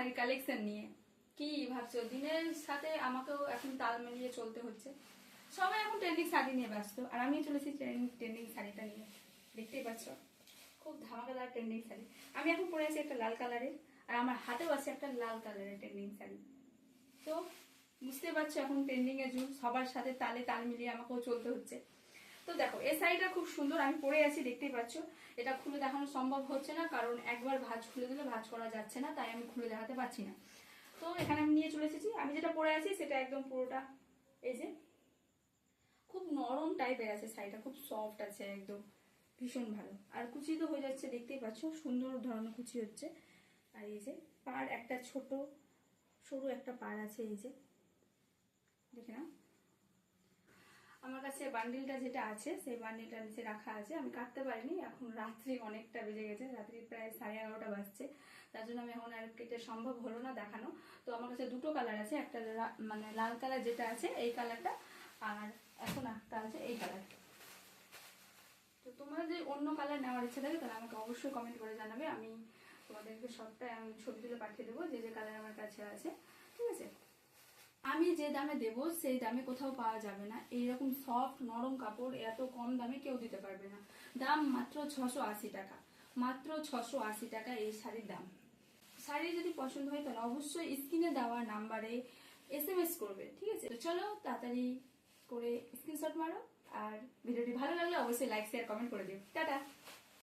Sari collection নিয়ে। কি ভাবছো, দিনের সাথে আমাকেও এখন তাল মিলিয়ে চলতে হচ্ছে। সবাই এখন ট্রেন্ডিং শাড়ি নিয়ে ব্যস্ত, আর আমি চলেছি ট্রেন্ডিং শাড়িটা নিয়ে। দেখতেই পাচ্ছ, খুব ধামাকাদার ট্রেন্ডিং শাড়ি। আমি এখন পরে আছি একটা লাল কালারের, আর আমার হাতেও আছে একটা লাল কালারের ট্রেন্ডিং শাড়ি। তো বুঝতে পারছো, এখন ট্রেন্ডিং এর যুগ, সবার সাথে তালে তাল মিলিয়ে আমাকেও চলতে হচ্ছে। তো দেখো, এই শাড়িটা খুব সুন্দর, আমি পরে আছি, দেখতেই পাচ্ছ। এটা খুলে দেখানো সম্ভব হচ্ছে না, কারণ একবার ভাঁজ খুলে দিলে ভাঁজ করা যাচ্ছে না, তাই আমি খুলে দেখাতে পারছি না। তো এখানে আমি নিয়ে চলে এসেছি। আমি যেটা পরে আছি সেটা একদম পুরোটা এই যে খুব নরম টাইপের আছে শাড়িটা, খুব সফট আছে একদম, ভীষণ ভালো। আর কুচি তো হয়ে যাচ্ছে, দেখতেই পাচ্ছ, সুন্দর ধরনের কুচি হচ্ছে। আর এই যে পাড়, একটা ছোট সরু একটা পাড় আছে, এই যে দেখে না। আমার কাছে বান্ডিলটা যেটা আছে সেই বান্ডিলটা নিচে রাখা আছে, আমি কাটতে পারিনি, এখন রাত্রি অনেকটা বেজে গেছে, রাত্রি প্রায় 11:30 বাজছে, তার জন্য আমি এখন আর কেটে সম্ভব হলো না দেখানো। তো আমার কাছে দুটো কালার আছে, একটা মানে লাল কালার যেটা আছে এই কালারটা, আর এখন একটা আছে এই কালার। তো তোমরা যে অন্য কালার নেওয়ার ইচ্ছা থাকে তাহলে আমাকে অবশ্যই কমেন্ট করে জানাবে, আমি তোমাদেরকে সবটাই আমি ছবি তুলে পাঠিয়ে দেবো যে যে কালার আমার কাছে আছে, ঠিক আছে। আমি যে দামে দেব সেই দামে কোথাও পাওয়া যাবে না, এইরকম সফট নরম কাপড় এত কম দামে কেউ দিতে পারবে না। দাম মাত্র 680 টাকা, মাত্র 680 টাকা এই শাড়ির দাম। শাড়ি যদি পছন্দ হয় তাহলে অবশ্যই স্ক্রিনে দেওয়া নাম্বারে SMS করবে, ঠিক আছে। তো চলো তাড়াতাড়ি করে স্ক্রিনশট মারো, আর ভিডিওটি ভালো লাগলে অবশ্যই লাইক শেয়ার কমেন্ট করে দিও। টাটা।